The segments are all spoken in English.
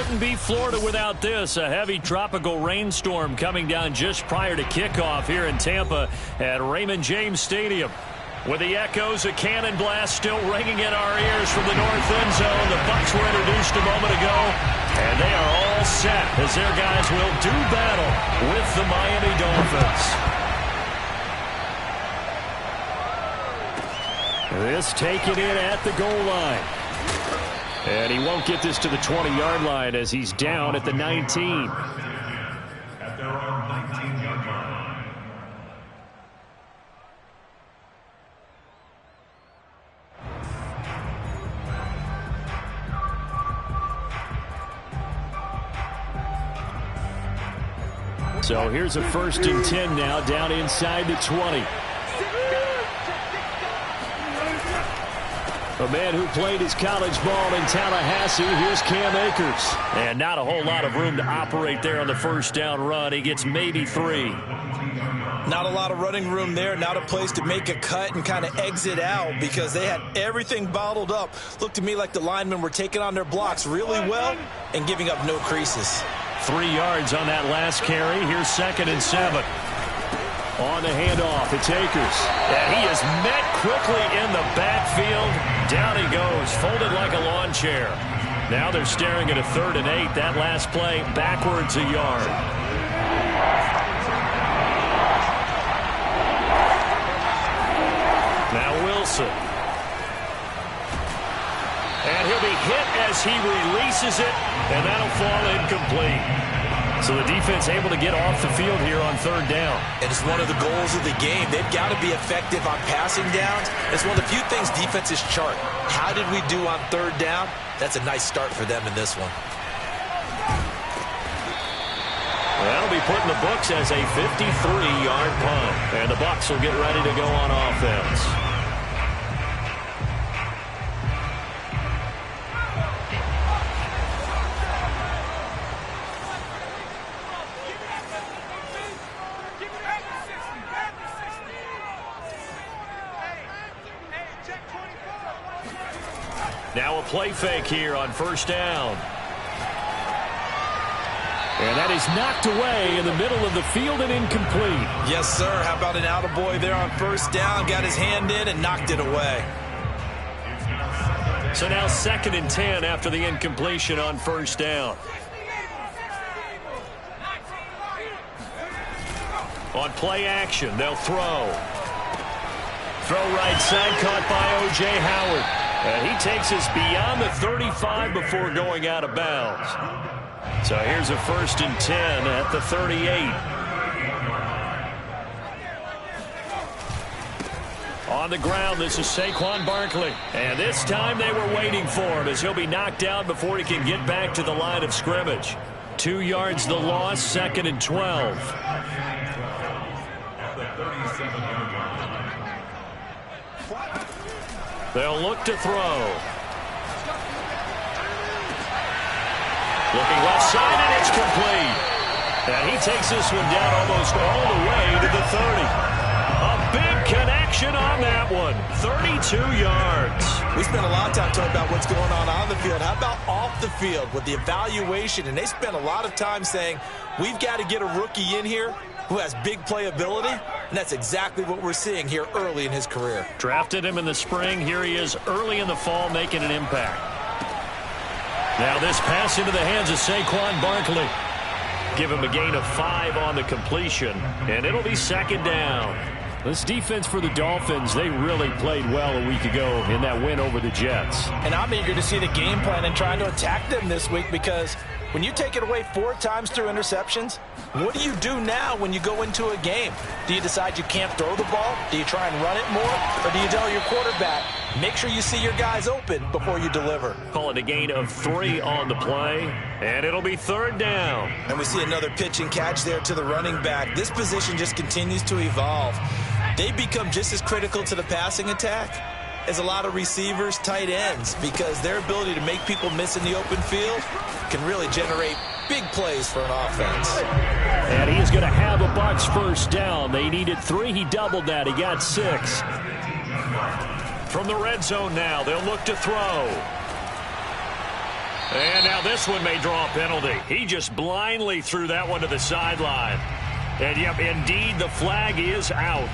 wouldn't be Florida without this. A heavy tropical rainstorm coming down just prior to kickoff here in Tampa at Raymond James Stadium. With the echoes, a cannon blast still ringing in our ears from the north end zone. The Bucs were introduced a moment ago, and they are all set as their guys will do battle with the Miami Dolphins. This taken in at the goal line. And he won't get this to the 20-yard line as he's down at the 19. At their own 19-yard line. So here's a 1st and 10 now down inside the 20. A man who played his college ball in Tallahassee, here's Cam Akers. And not a whole lot of room to operate there on the first down run. He gets maybe 3. Not a lot of running room there, not a place to make a cut and kind of exit out because they had everything bottled up. Looked to me like the linemen were taking on their blocks really well and giving up no creases. 3 yards on that last carry. Here's 2nd and 7. On the handoff, it's Akers. And he is met quickly in the backfield. Down he goes, folded like a lawn chair. Now they're staring at a 3rd and 8. That last play, backwards a yard. Now Wilson. And he'll be hit as he releases it, and that'll fall incomplete. So the defense able to get off the field here on 3rd down. And it's one of the goals of the game. They've got to be effective on passing downs. It's one of the few things defenses chart. How did we do on 3rd down? That's a nice start for them in this one. That'll be put in the books as a 53-yard punt. And the Bucs will get ready to go on offense. Now a play fake here on 1st down. And that is knocked away in the middle of the field and incomplete. Yes, sir. How about an attaboy there on 1st down? Got his hand in and knocked it away. So now 2nd and 10 after the incompletion on 1st down. On play action, they'll throw. Throw right side, caught by O.J. Howard. And he takes us beyond the 35 before going out of bounds. So here's a 1st and 10 at the 38. On the ground, this is Saquon Barkley. And this time they were waiting for him as he'll be knocked out before he can get back to the line of scrimmage. 2 yards the loss, 2nd and 12. At the 37-yard line. They'll look to throw. Looking left side, and it's complete. And he takes this one down almost all the way to the 30. A big connection on that one. 32 yards. We spent a lot of time talking about what's going on the field. How about off the field with the evaluation? And they spent a lot of time saying, we've got to get a rookie in here who has big playability, and that's exactly what we're seeing here early in his career. Drafted him in the spring. Here he is early in the fall making an impact. Now this pass into the hands of Saquon Barkley. Give him a gain of 5 on the completion, and it'll be 2nd down. This defense for the Dolphins, they really played well a week ago in that win over the Jets. And I'm eager to see the game plan and trying to attack them this week because when you take it away 4 times through interceptions, what do you do now when you go into a game? Do you decide you can't throw the ball? Do you try and run it more? Or do you tell your quarterback, make sure you see your guys open before you deliver? Call it a gain of 3 on the play, and it'll be 3rd down. And we see another pitch and catch there to the running back. This position just continues to evolve. They become just as critical to the passing attack as a lot of receivers, tight ends, because their ability to make people miss in the open field can really generate big plays for an offense. And he is going to have a Bucs 1st down. They needed 3. He doubled that. He got 6. From the red zone now, they'll look to throw. And now this one may draw a penalty. He just blindly threw that one to the sideline. And, yep, indeed, the flag is out.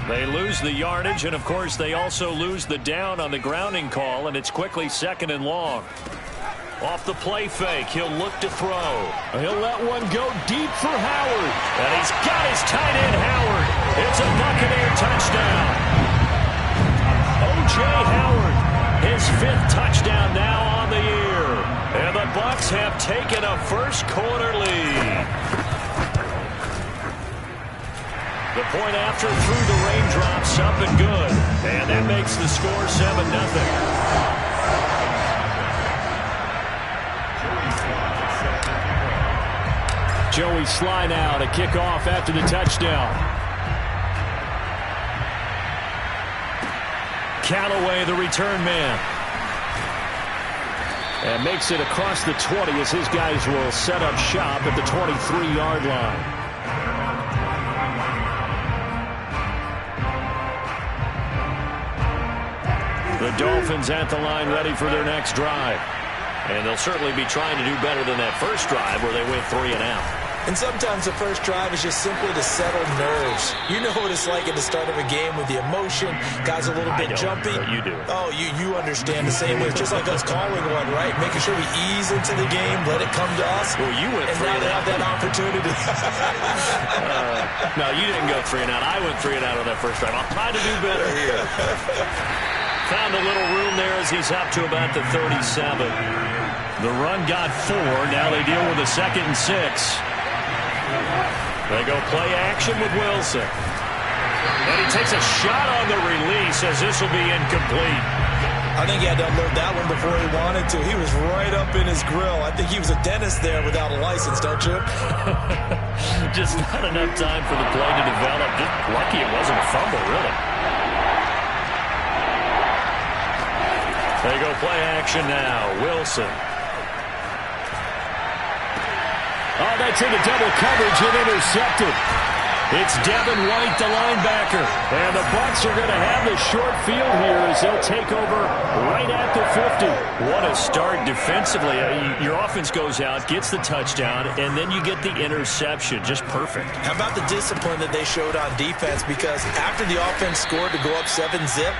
They lose the yardage, and, of course, they also lose the down on the grounding call, and it's quickly 2nd and long. Off the play fake, he'll look to throw. He'll let one go deep for Howard. And he's got his tight end, Howard. It's a Buccaneer touchdown. O.J. Howard, his 5th touchdown now on the year. And the Bucs have taken a first-quarter lead. The point after through the raindrops, up and good. And that makes the score 7-0. Joey Sly now to kick off after the touchdown. Callaway, the return man. And makes it across the 20 as his guys will set up shop at the 23-yard line. The Dolphins at the line ready for their next drive. And they'll certainly be trying to do better than that first drive where they went 3 and out. And sometimes the first drive is just simply to settle nerves. You know what it's like at the start of a game with the emotion. Guys a little bit jumpy. You do. Oh, you understand the same way. It's just like us calling one, right? Making sure we ease into the game, let it come to us. Well, you went 3 and out. And now they have that opportunity. No, you didn't go 3 and out. I went 3 and out on that first drive. I'll try to do better here. Found a little room there as he's up to about the 37. The run got 4. Now they deal with a 2nd and 6. They go play action with Wilson. And he takes a shot on the release as this will be incomplete. I think he had to unload that one before he wanted to. He was right up in his grill. I think he was a dentist there without a license, don't you? Just not enough time for the play to develop. Just lucky it wasn't a fumble, really. They go play action now. Wilson. Oh, that's into double coverage and intercepted. It's Devin White, the linebacker. And the Bucs are going to have the short field here as they'll take over right at the 50. What a start defensively. Your offense goes out, gets the touchdown, and then you get the interception. Just perfect. How about the discipline that they showed on defense? Because after the offense scored to go up 7-zip,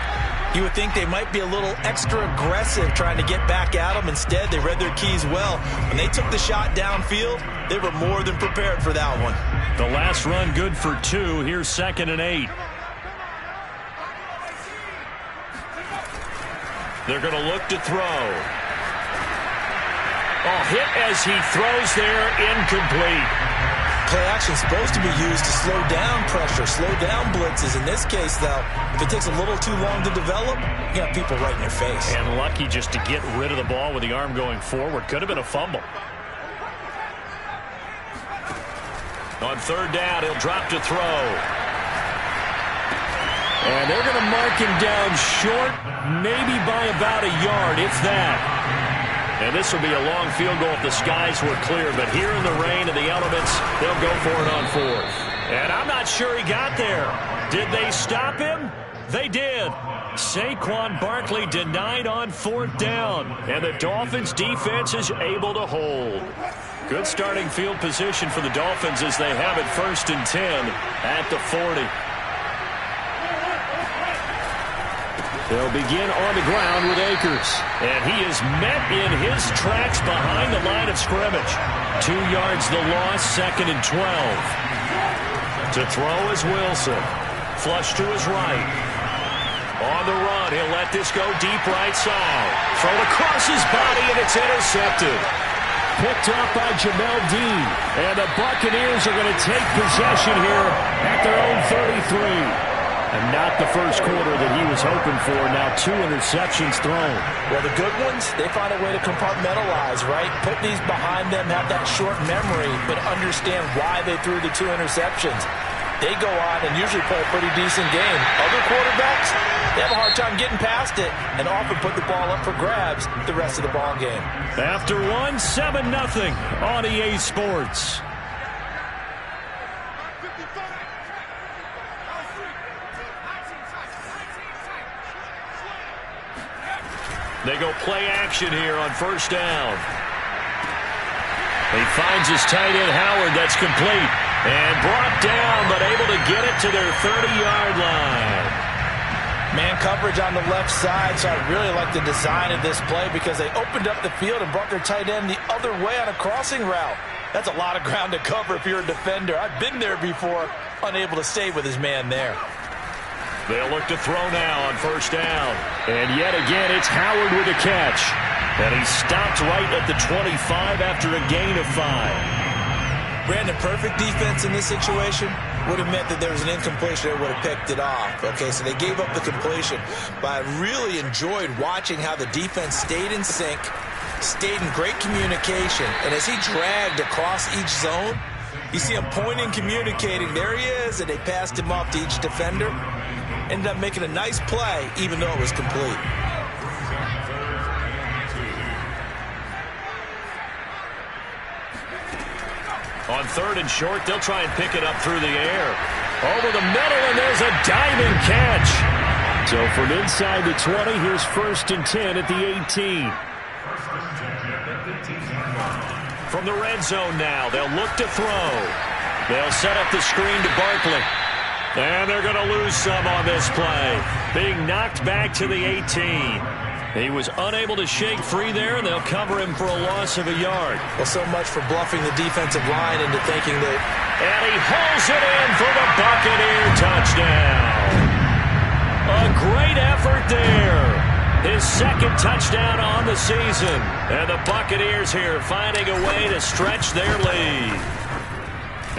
you would think they might be a little extra aggressive trying to get back at them. Instead, they read their keys well. When they took the shot downfield, they were more than prepared for that one. The last run good for 2. Here's 2nd and 8. They're going to look to throw. Oh, hit as he throws there, incomplete. Play action is supposed to be used to slow down pressure, slow down blitzes. In this case, though, if it takes a little too long to develop, you got people right in your face. And lucky just to get rid of the ball with the arm going forward. Could have been a fumble. On 3rd down, he'll drop to throw. And they're going to mark him down short, maybe by about a yard, if that. And this will be a long field goal if the skies were clear. But here in the rain and the elements, they'll go for it on 4th. And I'm not sure he got there. Did they stop him? They did. Saquon Barkley denied on 4th down. And the Dolphins defense is able to hold. Good starting field position for the Dolphins as they have it 1st and 10 at the 40. They'll begin on the ground with Akers. And he is met in his tracks behind the line of scrimmage. 2 yards the loss, 2nd and 12. To throw is Wilson. Flush to his right. On the run, he'll let this go deep right side. Thrown across his body, and it's intercepted. Picked up by Jamel Dean. And the Buccaneers are going to take possession here at their own 33. And not the first quarter that he was hoping for. Now 2 interceptions thrown. Well, the good ones, they find a way to compartmentalize, right? Put these behind them, have that short memory, but understand why they threw the 2 interceptions. They go on and usually play a pretty decent game. Other quarterbacks, they have a hard time getting past it and often put the ball up for grabs the rest of the ball game. After 1, 7-0 on EA Sports. They go play action here on first down. He finds his tight end, Howard. That's complete. And brought down, but able to get it to their 30-yard line. Man coverage on the left side, so I really like the design of this play because they opened up the field and brought their tight end the other way on a crossing route. That's a lot of ground to cover if you're a defender. I've been there before, unable to stay with his man there. They'll look to throw now on first down. And yet again, it's Howard with a catch. And he stopped right at the 25 after a gain of 5. Brandon, perfect defense in this situation would have meant that there was an incompletion that would have picked it off. Okay, so they gave up the completion. But I really enjoyed watching how the defense stayed in sync, stayed in great communication. And as he dragged across each zone, you see him pointing, communicating. There he is, and they passed him off to each defender. Ended up making a nice play, even though it was complete. On third and short, they'll try and pick it up through the air. Over the middle, and there's a diving catch. So from inside the 20, here's first and 10 at the 18. From the red zone now, they'll look to throw. They'll set up the screen to Barkley. And they're going to lose some on this play. Being knocked back to the 18. He was unable to shake free there, and they'll cover him for a loss of a yard. Well, so much for bluffing the defensive line into thinking that... And he hauls it in for the Buccaneer touchdown. A great effort there. His second touchdown on the season. And the Buccaneers here finding a way to stretch their lead.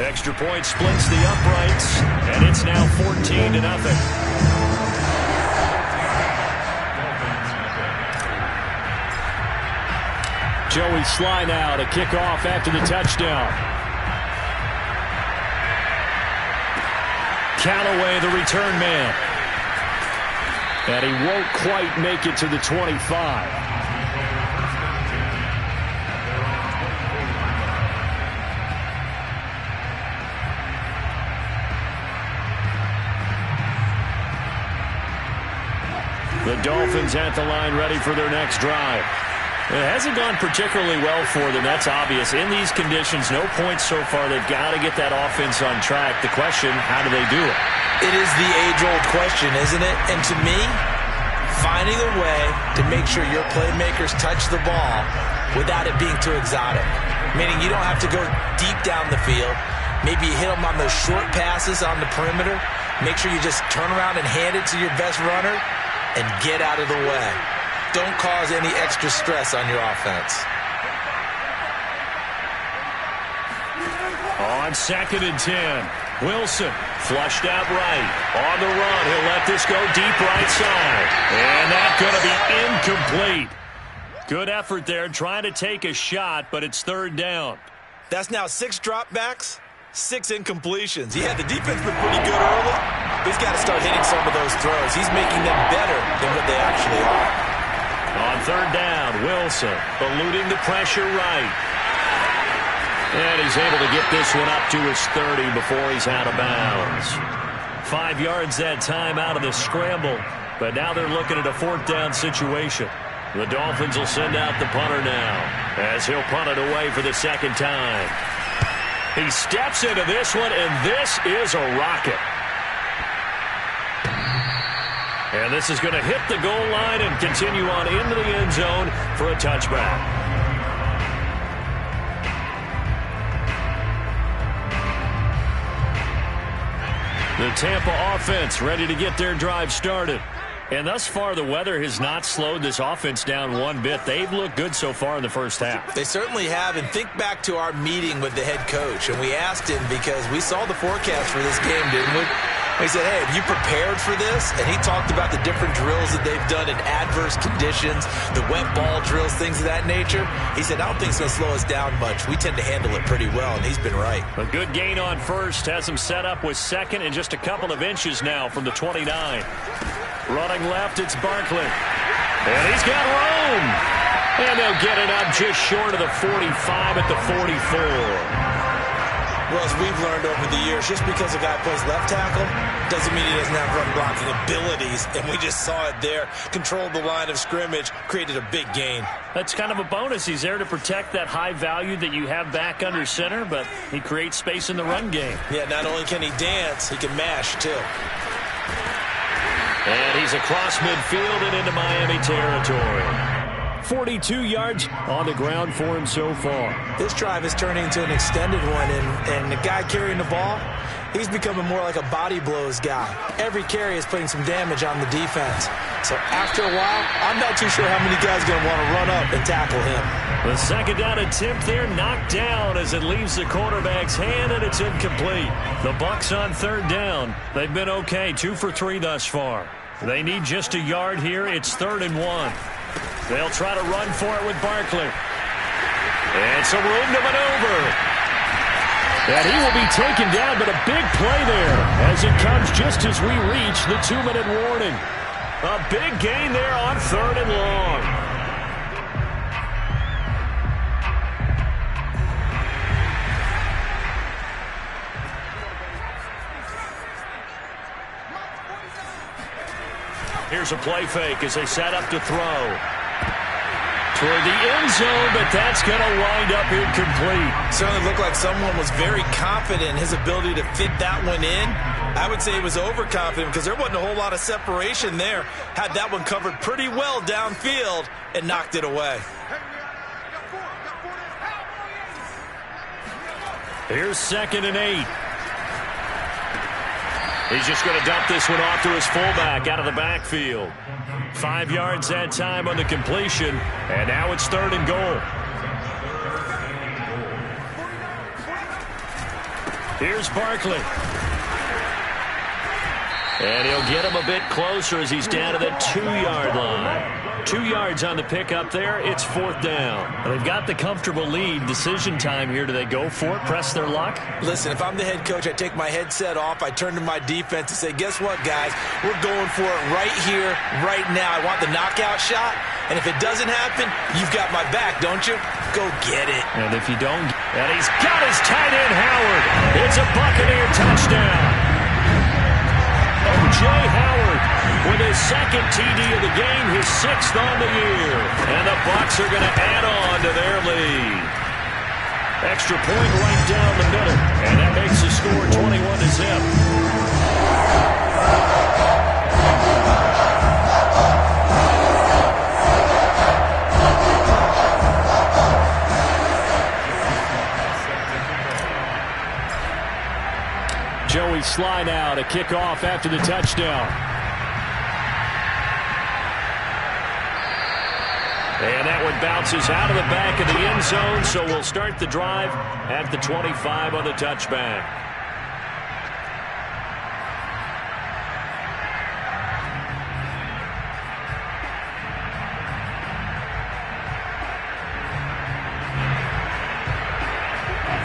Extra point splits the uprights, and it's now 14-0. Joey Sly now to kick off after the touchdown. Callaway, the return man. And he won't quite make it to the 25. The Dolphins at the line ready for their next drive. It hasn't gone particularly well for them. That's obvious. In these conditions, no points so far. They've got to get that offense on track. The question, how do they do it? It is the age-old question, isn't it? And to me, finding a way to make sure your playmakers touch the ball without it being too exotic. Meaning you don't have to go deep down the field. Maybe you hit them on those short passes on the perimeter. Make sure you just turn around and hand it to your best runner and get out of the way. Don't cause any extra stress on your offense. On second and 10, Wilson flushed out right. On the run, he'll let this go deep right side. And that's going to be incomplete. Good effort there, trying to take a shot, but it's third down. That's now 6 dropbacks, 6 incompletions. Yeah, the defense been pretty good early, but he's got to start hitting some of those throws. He's making them better than what they actually are. On third down, Wilson eluding the pressure right. And he's able to get this one up to his 30 before he's out of bounds. 5 yards that time out of the scramble, but now they're looking at a fourth down situation. The Dolphins will send out the punter now as he'll punt it away for the second time. He steps into this one, and this is a rocket. And this is going to hit the goal line and continue on into the end zone for a touchback. The Tampa offense ready to get their drive started. And thus far, the weather has not slowed this offense down one bit. They've looked good so far in the first half. They certainly have. And think back to our meeting with the head coach. And we asked him because we saw the forecast for this game, didn't we? We said, hey, have you prepared for this? And he talked about the different drills that they've done in adverse conditions, the wet ball drills, things of that nature. He said, I don't think it's going to slow us down much. We tend to handle it pretty well, and he's been right. A good gain on first has him set up with second and just a couple of inches now from the 29. Running left, it's Barkley. And he's got room. And they'll get it up just short of the 45 at the 44. Well, as we've learned over the years, just because a guy plays left tackle doesn't mean he doesn't have run blocking abilities, and we just saw it there. Controlled the line of scrimmage, created a big gain. That's kind of a bonus. He's there to protect that high value that you have back under center, but he creates space in the run game. Yeah, not only can he dance, he can mash, too. And he's across midfield and into Miami territory. 42 yards on the ground for him so far. This drive is turning into an extended one, and the guy carrying the ball, he's becoming more like a body blows guy. Every carry is putting some damage on the defense. So after a while, I'm not too sure how many guys are going to want to run up and tackle him. The second down attempt there knocked down as it leaves the quarterback's hand, and it's incomplete. The Bucs on third down. They've been okay, 2 for 3 thus far. They need just a yard here. It's 3rd and 1. They'll try to run for it with Barkley. And some room to maneuver. And he will be taken down, but a big play there as it comes just as we reach the 2-minute warning. A big gain there on 3rd and long. Here's a play fake as they set up to throw. Toward the end zone, but that's going to wind up incomplete. Certainly looked like someone was very confident in his ability to fit that one in. I would say he was overconfident because there wasn't a whole lot of separation there. Had that one covered pretty well downfield and knocked it away. Here's 2nd and 8. He's just going to dump this one off to his fullback out of the backfield. 5 yards that time on the completion, and now it's 3rd and goal. Here's Barkley. And he'll get him a bit closer as he's down to the 2-yard line. 2 yards on the pickup there. It's 4th down. They've got the comfortable lead. Decision time here. Do they go for it, press their luck? Listen, if I'm the head coach, I take my headset off. I turn to my defense and say, guess what, guys? We're going for it right here, right now. I want the knockout shot. And if it doesn't happen, you've got my back, don't you? Go get it. And if you don't, and he's got his tight end, Howard. It's a Buccaneer touchdown. O.J. Howard with his 2nd TD of the game, his 6th on the year. And the Bucs are going to add on to their lead. Extra point right down the middle. And that makes the score 21-0. Joey Sly now to kick off after the touchdown. And that one bounces out of the back of the end zone, so we'll start the drive at the 25 on the touchback.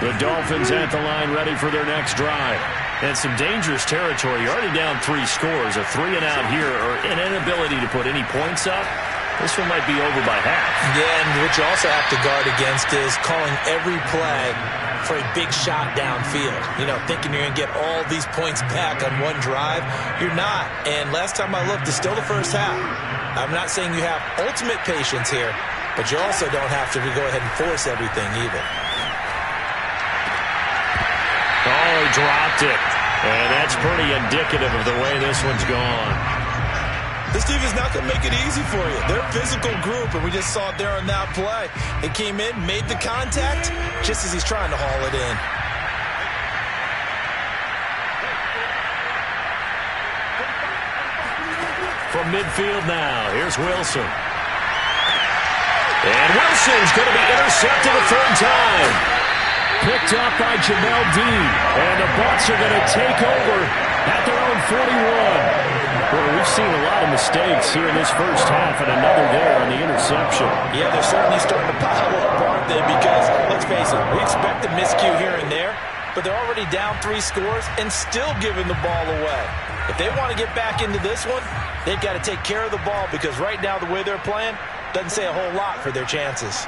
The Dolphins at the line ready for their next drive. And some dangerous territory. You're already down 3 scores. A 3-and-out here or an inability to put any points up. This one might be over by half. Yeah, and what you also have to guard against is calling every play for a big shot downfield. You know, thinking you're going to get all these points back on one drive. You're not. And last time I looked, it's still the first half. I'm not saying you have ultimate patience here, but you also don't have to go ahead and force everything either. Oh, he dropped it. And that's pretty indicative of the way this one's gone. This defense is not going to make it easy for you. They're a physical group, and we just saw it there on that play. They came in, made the contact, just as he's trying to haul it in. From midfield now, here's Wilson. And Wilson's going to be intercepted a 3rd time. Picked up by Jamel Dean. And the Bucs are going to take over at their own 41. Well, we've seen a lot of mistakes here in this first half, and another there on the interception. Yeah, they're certainly starting to pile up, aren't they? Because, let's face it, we expect a miscue here and there, but they're already down 3 scores and still giving the ball away. If they want to get back into this one, they've got to take care of the ball because right now the way they're playing doesn't say a whole lot for their chances.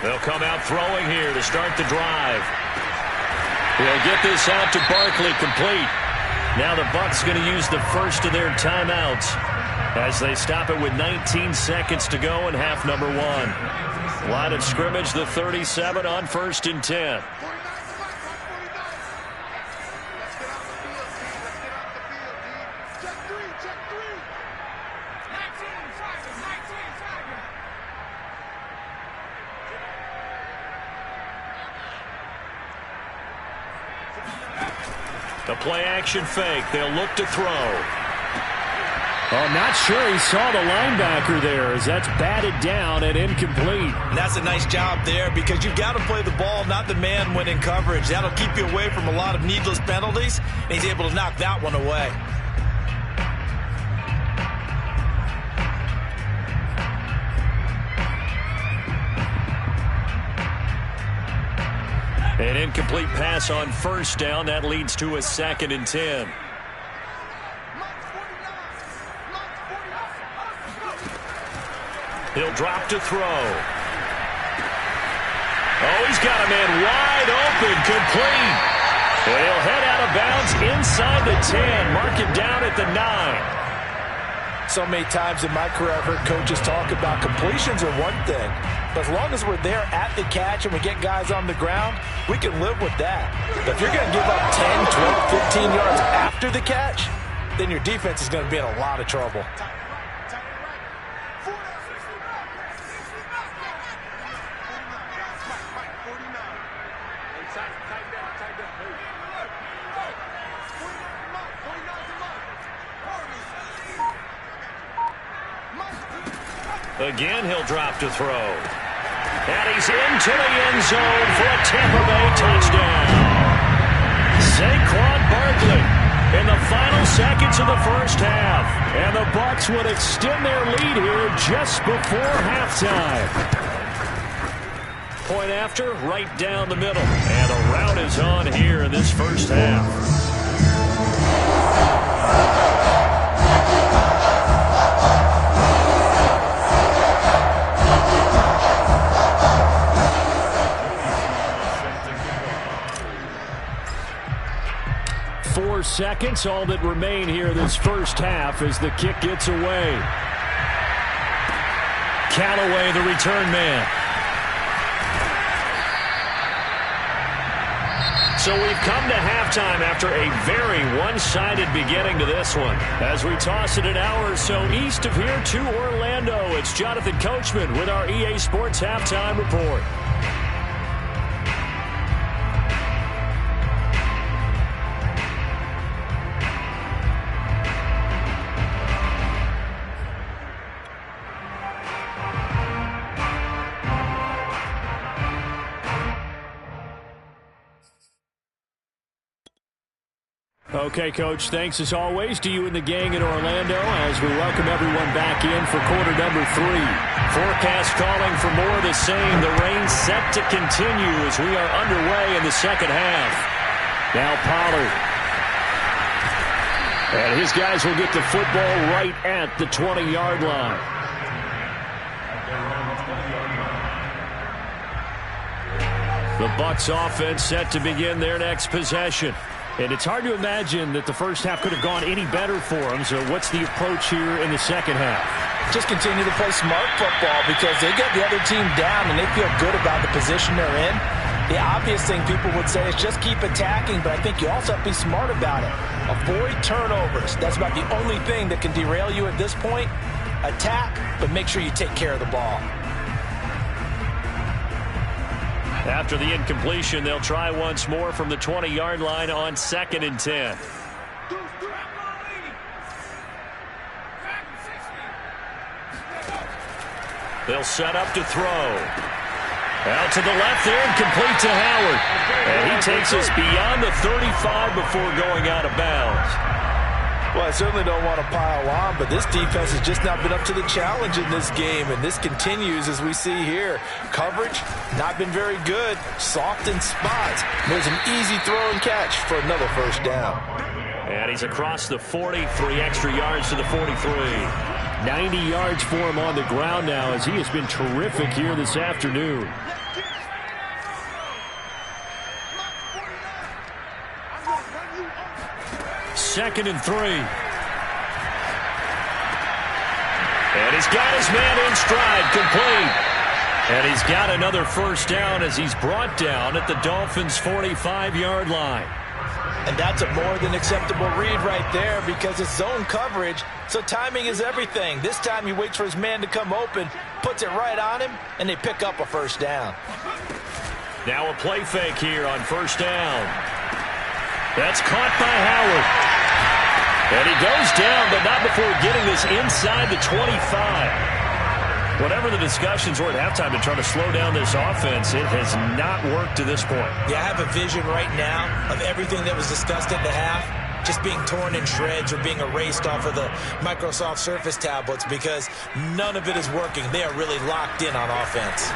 They'll come out throwing here to start the drive. They'll get this out to Barkley, complete. Now the Bucs going to use the first of their timeouts as they stop it with 19 seconds to go in half number 1. Line of scrimmage, the 37 on 1st and 10. The play-action fake. They'll look to throw. Oh, I'm not sure he saw the linebacker there as that's batted down and incomplete. And that's a nice job there because you've got to play the ball, not the man when in coverage. That'll keep you away from a lot of needless penalties, and he's able to knock that one away. An incomplete pass on 1st down. That leads to a 2nd and 10. He'll drop to throw. Oh, he's got a man wide open, complete. And he'll head out of bounds inside the 10. Mark him down at the 9. So many times in my career I've heard coaches talk about completions are one thing. But as long as we're there at the catch and we get guys on the ground, we can live with that. But if you're going to give up 10, 12, 15 yards after the catch, then your defense is going to be in a lot of trouble. Again, he'll drop to throw. And he's into the end zone for a Tampa Bay touchdown. Saquon Barkley in the final seconds of the first half. And the Bucs would extend their lead here just before halftime. Point after, right down the middle. And the route is on here in this first half. 4 seconds, all that remain here this first half as the kick gets away. Callaway, the return man. So we've come to halftime after a very one-sided beginning to this one. As we toss it an hour or so east of here to Orlando, it's Jonathan Coachman with our EA Sports Halftime Report. Okay, Coach, thanks as always to you and the gang in Orlando as we welcome everyone back in for quarter number 3. Forecast calling for more of the same. The rain set to continue as we are underway in the second half. Now Pollard. And his guys will get the football right at the 20-yard line. The Bucs offense set to begin their next possession. And it's hard to imagine that the first half could have gone any better for them. So what's the approach here in the second half? Just continue to play smart football because they get the other team down and they feel good about the position they're in. The obvious thing people would say is just keep attacking, but I think you also have to be smart about it. Avoid turnovers. That's about the only thing that can derail you at this point. Attack, but make sure you take care of the ball. After the incompletion, they'll try once more from the 20-yard line on 2nd and 10. They'll set up to throw. Out to the left there and complete to Howard. And he takes us beyond the 35 before going out of bounds. Well, I certainly don't want to pile on, but this defense has just not been up to the challenge in this game, and this continues as we see here. Coverage, not been very good. Soft in spots. There's an easy throw and catch for another first down. And he's across the 40, 3 extra yards to the 43. 90 yards for him on the ground now as he has been terrific here this afternoon. 2nd and 3. And he's got his man in stride, complete. And he's got another first down as he's brought down at the Dolphins' 45-yard line. And that's a more than acceptable read right there because it's zone coverage, so timing is everything. This time he waits for his man to come open, puts it right on him, and they pick up a first down. Now a play fake here on first down. That's caught by Howard. And he goes down, but not before getting this inside the 25. Whatever the discussions were at halftime to try to slow down this offense, it has not worked to this point. Yeah, I have a vision right now of everything that was discussed at the half just being torn in shreds or being erased off of the Microsoft Surface tablets because none of it is working. They are really locked in on offense.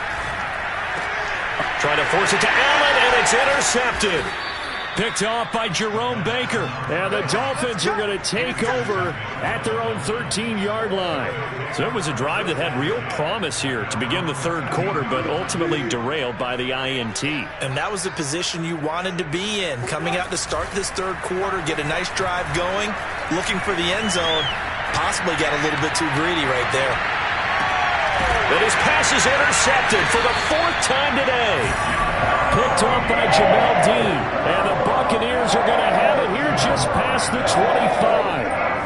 Trying to force it to Allen, and it's intercepted. Picked off by Jerome Baker. And the Dolphins are going to take over at their own 13-yard line. So it was a drive that had real promise here to begin the third quarter, but ultimately derailed by the INT. And that was the position you wanted to be in. Coming out to start this third quarter, get a nice drive going, looking for the end zone. Possibly got a little bit too greedy right there. But his pass is intercepted for the 4th time today. Picked off by Jamel Dean. And the Buccaneers are going to have it here just past the 25.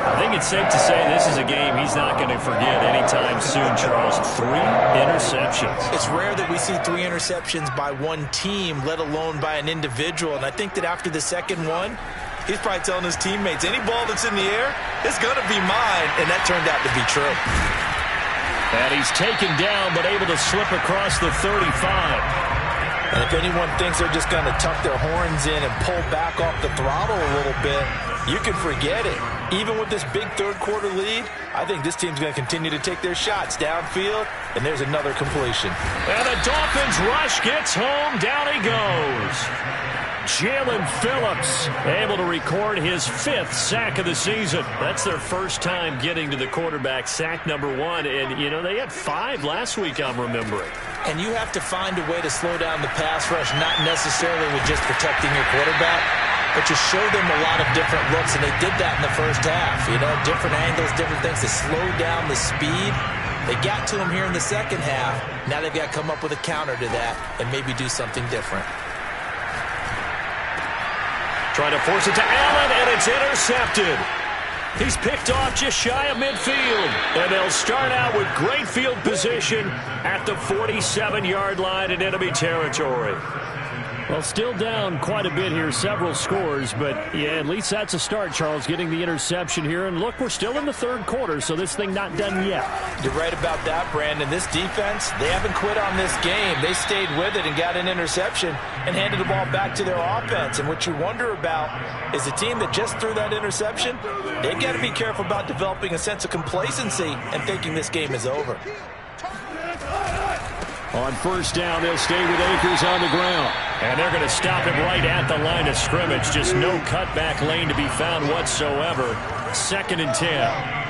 I think it's safe to say this is a game he's not going to forget anytime soon, Charles. 3 interceptions. It's rare that we see 3 interceptions by one team, let alone by an individual. And I think that after the second one, he's probably telling his teammates, any ball that's in the air, it's going to be mine. And that turned out to be true. And he's taken down, but able to slip across the 35. And if anyone thinks they're just going to tuck their horns in and pull back off the throttle a little bit, you can forget it. Even with this big third quarter lead, I think this team's going to continue to take their shots downfield, and there's another completion. And the Dolphins rush gets home. Down he goes. Jalen Phillips able to record his 5th sack of the season. That's their first time getting to the quarterback, sack number 1. And, you know, they had 5 last week, I'm remembering. And you have to find a way to slow down the pass rush, not necessarily with just protecting your quarterback, but you show them a lot of different looks, and they did that in the first half. You know, different angles, different things to slow down the speed. They got to him here in the second half. Now they've got to come up with a counter to that and maybe do something different. Trying to force it to Allen, and it's intercepted. He's picked off just shy of midfield. And they'll start out with great field position at the 47-yard line in enemy territory. Well, still down quite a bit here, several scores, but yeah, at least that's a start, Charles, getting the interception here. And look, we're still in the third quarter, so this thing not done yet. You're right about that, Brandon. This defense, they haven't quit on this game. They stayed with it and got an interception and handed the ball back to their offense. And what you wonder about is a team that just threw that interception, they've got to be careful about developing a sense of complacency and thinking this game is over. On first down, they'll stay with Akers on the ground. And they're going to stop him right at the line of scrimmage. Just no cutback lane to be found whatsoever. 2nd and 10.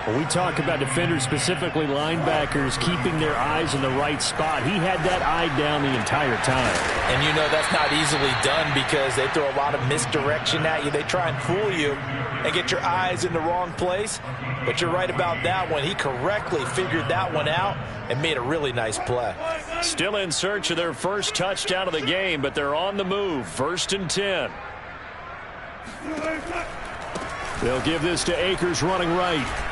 When we talk about defenders, specifically linebackers, keeping their eyes in the right spot, he had that eye down the entire time. And you know that's not easily done because they throw a lot of misdirection at you. They try and fool you and get your eyes in the wrong place. But you're right about that one. He correctly figured that one out and made a really nice play. Still in search of their first touchdown of the game, but they're on the move. 1st and 10. They'll give this to Akers running right.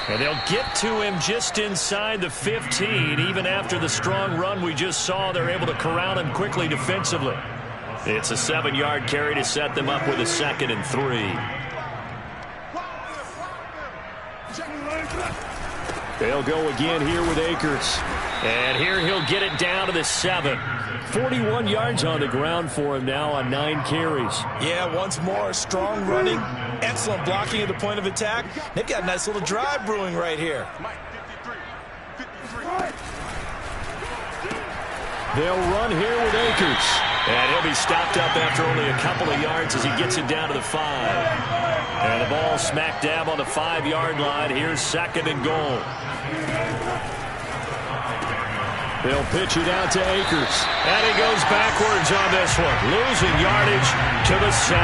And they'll get to him just inside the 15. Even after the strong run we just saw, they're able to corral him quickly defensively. It's a 7-yard carry to set them up with a 2nd and 3. They'll go again here with Akers. And here he'll get it down to the 7. 41 yards on the ground for him now on 9 carries. Yeah, once more, strong running, excellent blocking at the point of attack. They've got a nice little drive brewing right here. They'll run here with Akers. And he'll be stopped up after only a couple of yards as he gets it down to the 5. And the ball smack dab on the 5-yard line. Here's 2nd and goal. They'll pitch it out to Akers. And he goes backwards on this one. Losing yardage to the 7.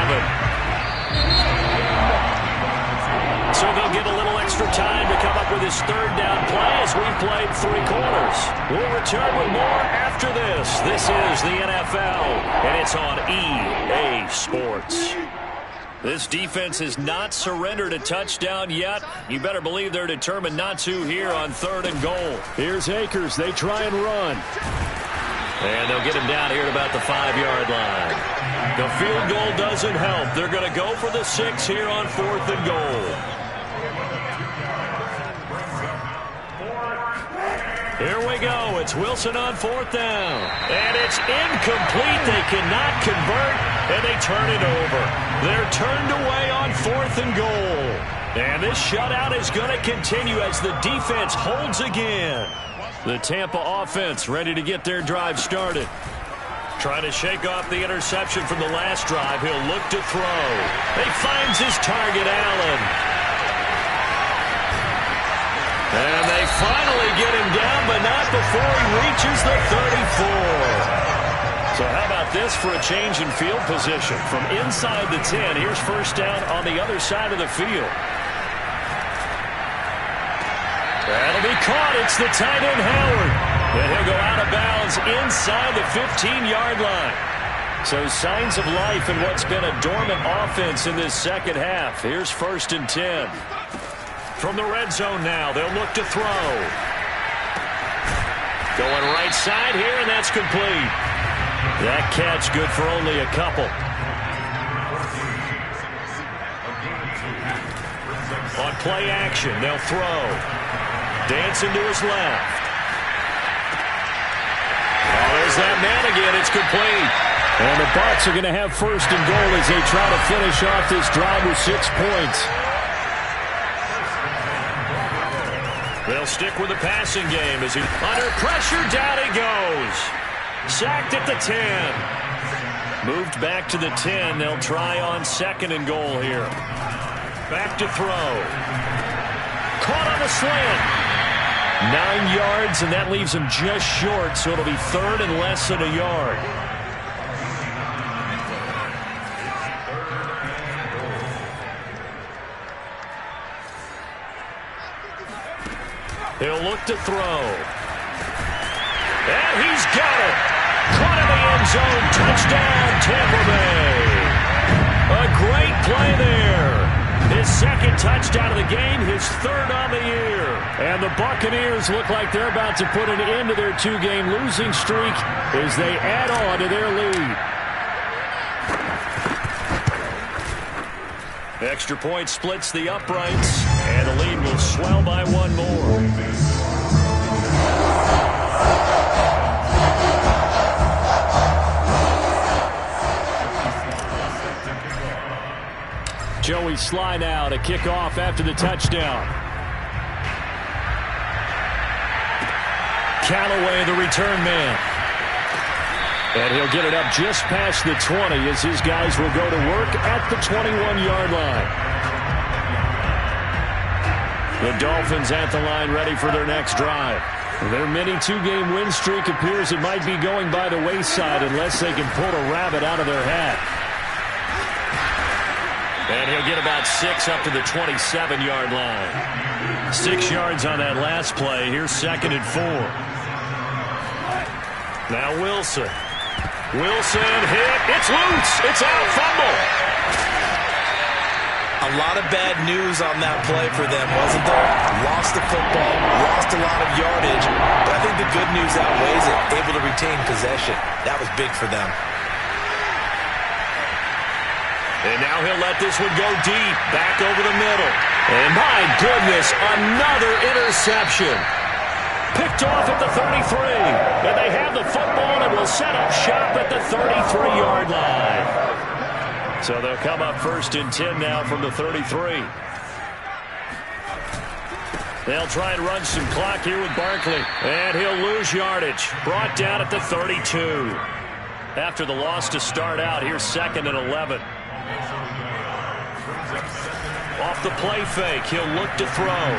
So they'll get a little extra time to come up with his third down play as we've played 3 quarters. We'll return with more after this. This is the NFL, and it's on EA Sports. This defense has not surrendered a touchdown yet. You better believe they're determined not to here on 3rd and goal. Here's Akers. They try and run. And they'll get him down here at about the 5-yard line. The field goal doesn't help. They're going to go for the 6 here on 4th and goal. Here we go. It's Wilson on 4th down. And it's incomplete. They cannot convert, and they turn it over. They're turned away on 4th and goal. And this shutout is going to continue as the defense holds again. The Tampa offense ready to get their drive started. Trying to shake off the interception from the last drive. He'll look to throw. He finds his target, Allen. And they finally get him down, but not before he reaches the 34. So how about this for a change in field position? From inside the 10, here's first down on the other side of the field. That'll be caught. It's the tight end, Howard. And he'll go out of bounds inside the 15-yard line. So signs of life in what's been a dormant offense in this second half. Here's 1st and 10. From the red zone now, they'll look to throw. Going right side here, and that's complete. That catch good for only a couple. On play action, they'll throw. Dancing to his left. Oh, there's that man again. It's complete. And the Bucs are going to have 1st and goal as they try to finish off this drive with 6 points. They'll stick with the passing game as he under pressure. Down he goes. Sacked at the 10. Moved back to the 10. They'll try on 2nd and goal here. Back to throw. Caught on the slant. 9 yards, and that leaves him just short, so it'll be 3rd and less than a yard. He'll look to throw. And he's got it. Caught in the end zone. Touchdown, Tampa Bay. A great play there. His 2nd touchdown of the game, his 3rd on the year. And the Buccaneers look like they're about to put an end to their 2-game losing streak as they add on to their lead. Extra point splits the uprights, and the lead will swell by 1 more. Joey Sly now to kick off after the touchdown. Callaway, the return man. And he'll get it up just past the 20 as his guys will go to work at the 21-yard line. The Dolphins at the line ready for their next drive. Their mini 2-game win streak appears it might be going by the wayside unless they can pull a rabbit out of their hat. And he'll get about 6 up to the 27-yard line. 6 yards on that last play. Here's 2nd and 4. Now Wilson. Wilson hit. It's loose. It's out. Fumble. A lot of bad news on that play for them, wasn't there? Lost the football, lost a lot of yardage, but I think the good news outweighs it. Able to retain possession. That was big for them. And now he'll let this one go deep. Back over the middle. And my goodness, another interception. Picked off at the 33. And they have the football and will set up shop at the 33-yard line. So they'll come up 1st and 10 now from the 33. They'll try and run some clock here with Barkley. And he'll lose yardage. Brought down at the 32. After the loss to start out, here's 2nd and 11. Off the play fake, he'll look to throw.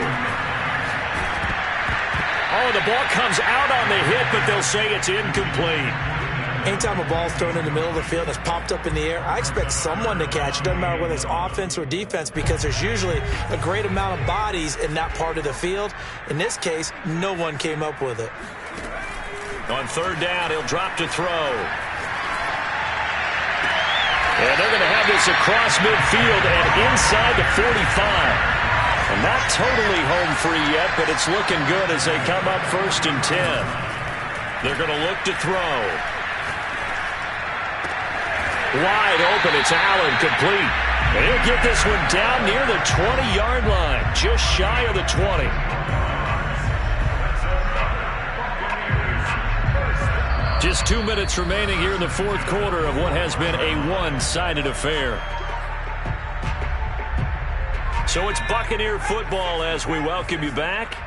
Oh, the ball comes out on the hit, but they'll say it's incomplete. Anytime a ball's thrown in the middle of the field and it's popped up in the air, I expect someone to catch it. Doesn't matter whether it's offense or defense, because there's usually a great amount of bodies in that part of the field. In this case, no one came up with it. On third down, he'll drop to throw. And they're going to have this across midfield and inside the 45. And not totally home free yet, but it's looking good as they come up 1st and 10. They're going to look to throw. Wide open, it's Allen, complete. And he'll get this one down near the 20-yard line, just shy of the 20. Just 2 minutes remaining here in the fourth quarter of what has been a one-sided affair. So it's Buccaneer football as we welcome you back.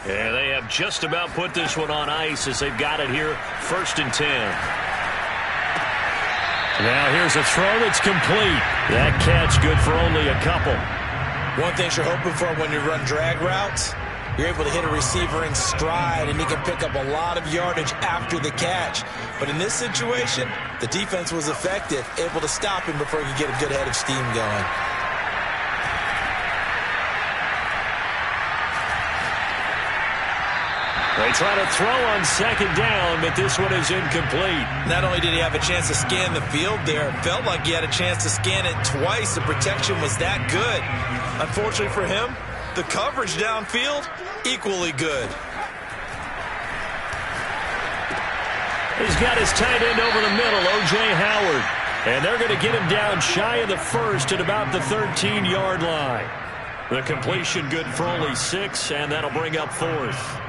And they have just about put this one on ice as they've got it here, 1st and 10. Now here's a throw that's complete. That catch good for only a couple. One thing you're hoping for when you run drag routes, you're able to hit a receiver in stride, and he can pick up a lot of yardage after the catch. But in this situation, the defense was effective, able to stop him before he could get a good head of steam going. They try to throw on 2nd down, but this one is incomplete. Not only did he have a chance to scan the field there, it felt like he had a chance to scan it twice. The protection was that good. Unfortunately for him, the coverage downfield, equally good. He's got his tight end over the middle, O.J. Howard. And they're going to get him down shy of the 1st at about the 13-yard line. The completion good for only 6, and that'll bring up 4th.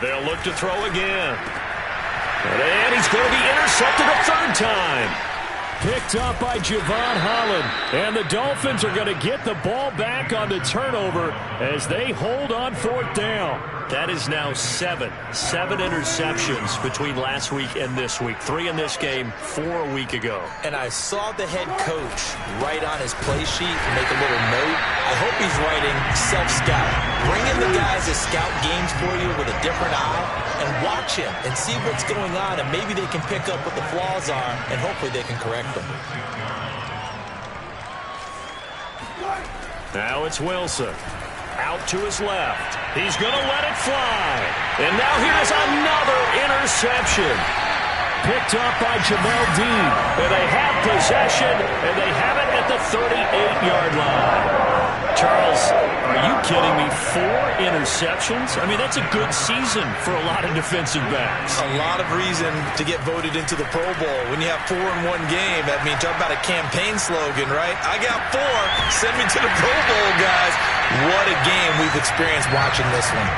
They'll look to throw again. And he's going to be intercepted a 3rd time. Picked up by Javon Holland. And the Dolphins are going to get the ball back on the turnover as they hold on 4th down. That is now 7 interceptions between last week and this week. 3 in this game, 4 a week ago. And I saw the head coach write on his play sheet and make a little note. I hope he's writing self-scout. Bring in the guys that scout games for you with a different eye and watch him and see what's going on, and maybe they can pick up what the flaws are, and hopefully they can correct them. Now it's Wilson. Out to his left. He's going to let it fly. And now here's another interception. Picked up by Jamel Dean. And they have possession, and they have it at the 38-yard line. Charles, are you kidding me? 4 interceptions? I mean, that's a good season for a lot of defensive backs. A lot of reason to get voted into the Pro Bowl. When you have 4 in one game, I mean, talk about a campaign slogan, right? I got 4. Send me to the Pro Bowl, guys. What a game we've experienced watching this one.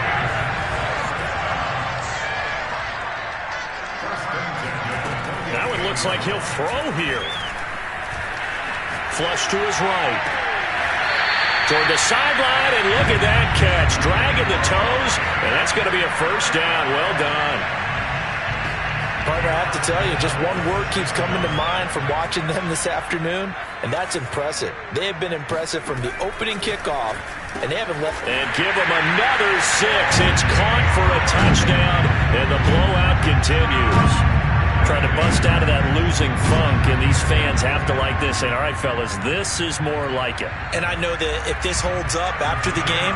Now it looks like he'll throw here. Flush to his right. Toward the sideline, and look at that catch. Dragging the toes, and that's going to be a 1st down. Well done. Partner, I have to tell you, just one word keeps coming to mind from watching them this afternoon, and that's impressive. They have been impressive from the opening kickoff, and they haven't left. And give them another 6. It's caught for a touchdown, and the blowout continues. Trying to bust out of that losing funk, and these fans have to like this. And all right, fellas, this is more like it. And I know that if this holds up after the game,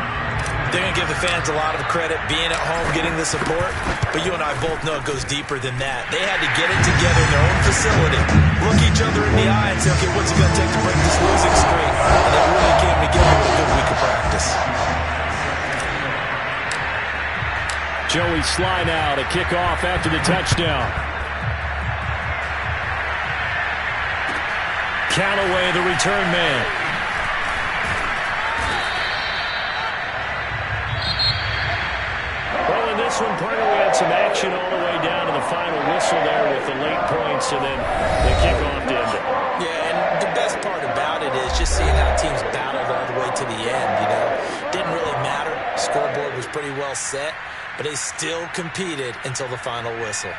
they're going to give the fans a lot of credit, being at home, getting the support. But you and I both know it goes deeper than that. They had to get it together in their own facility, look each other in the eye and say, okay, what's it going to take to break this losing streak? And they really came together with a good week of practice. Joey Sly now to kick off after the touchdown. Callaway, the return man. Well, in this one, partner, we had some action all the way down to the final whistle there with the late points and then the kickoff to end it. Yeah, and the best part about it is just seeing how teams battled all the way to the end, you know. Didn't really matter. Scoreboard was pretty well set, but they still competed until the final whistle.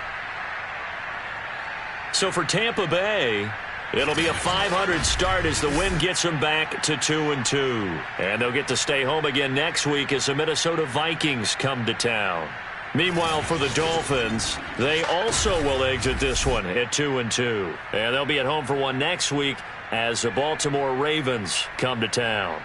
So for Tampa Bay, It'll be a 500 start as the win gets them back to 2-2. And they'll get to stay home again next week as the Minnesota Vikings come to town. Meanwhile, for the Dolphins, they also will exit this one at 2-2. And they'll be at home for one next week as the Baltimore Ravens come to town.